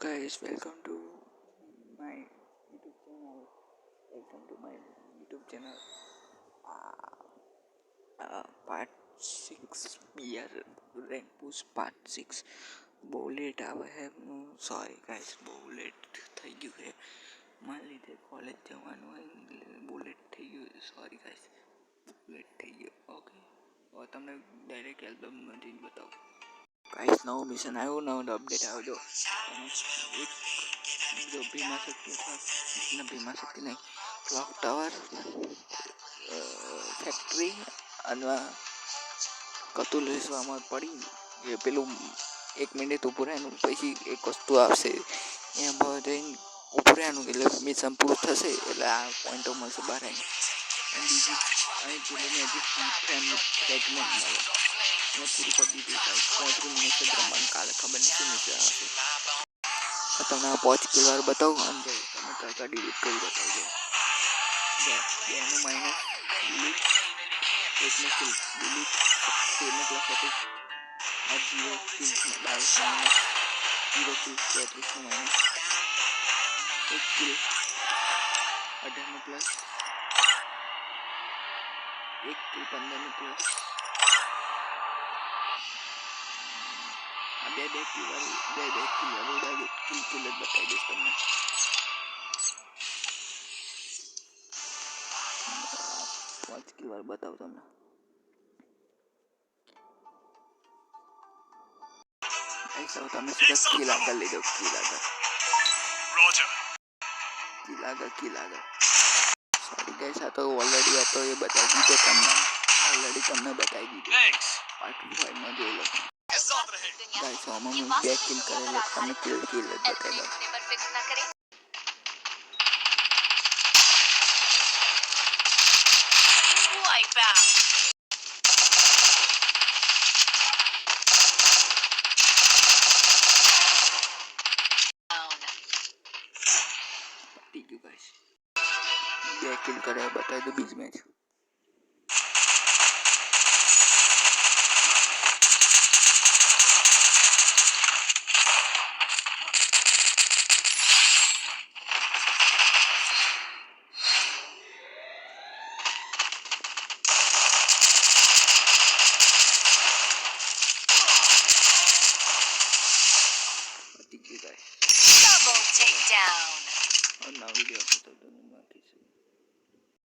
guys, welcome to my YouTube channel. Welcome to my YouTube channel. Part 6 beer rank push part 6. બહુ late આવે હે, sorry guys, બહુ late થઈ ગયું છે. મારા લીધે કોલેજ જવાનું હોય એટલે બહુ લેટ થઈ ગયું. સોરી ગાઈસ, લેટ થઈ ગયું. ઓકે, હવે તમને ડાયરેક્ટ એલ્બમમાંથી જ બતાવું. ગાઈસ, નવું મિશન આવ્યું, નવો અપડેટ આવ્યો. તમે એક જો ભીમા શક્તિ અથવા ભીમા શક્તિ નહીં, ક્લોક ટાવર ફેક્ટરી અને કતુલેશ્વરમાં પડી એ પેલું 1 મિનિટ ઊભું રહેવાનું, પછી એક વસ્તુ આવશે એમાં જઈને ઊભું રહેવાનું એટલે મિશન પૂરું થશે એટલે આ પોઈન્ટો મળશે બહાર આવીને. અને બીજી અહીં પેલું મેજિક ફ્રેગમેન્ટ મળે મેં પૂરું કરી દીધું. 35 મિનિટ જ રમવાનું, કાલે ખબર નથી મિશન આવશે. તમને 5 કિલ વાર બતાવું અને તમે કાકા ડિલીટ કરી બતાવજો. બેનું માઇનસ ડિલીટ, એકનું કિલ ડિલીટ, 13 પ્લસ હતું આ 0 kill, 22 minus 0 kill, 33 minus 1 kill, 18 plus 1 kill, 15 plus આ બે કિલ વાળું કિલ જ બતાવી દઈશ તમને. 5 કિલ વાર બતાવું તમને. તમે સીધા કિલ આગળ લઈ જાઓ, કિલ આગળ. સોરી ગાઈસ, આ તો ઓલરેડી હતો એ બતાવી દીધો તમને, બતાવી દીધો. પાર્ટ 5 માં જોઈ લો ગાઈસ. આમાં હું 2 કિલ કરેલો, તમે કિલ જ બતાવી દો. ગાઈસ 2 કિલ કર્યા બતાવી દો બીજ મેચ.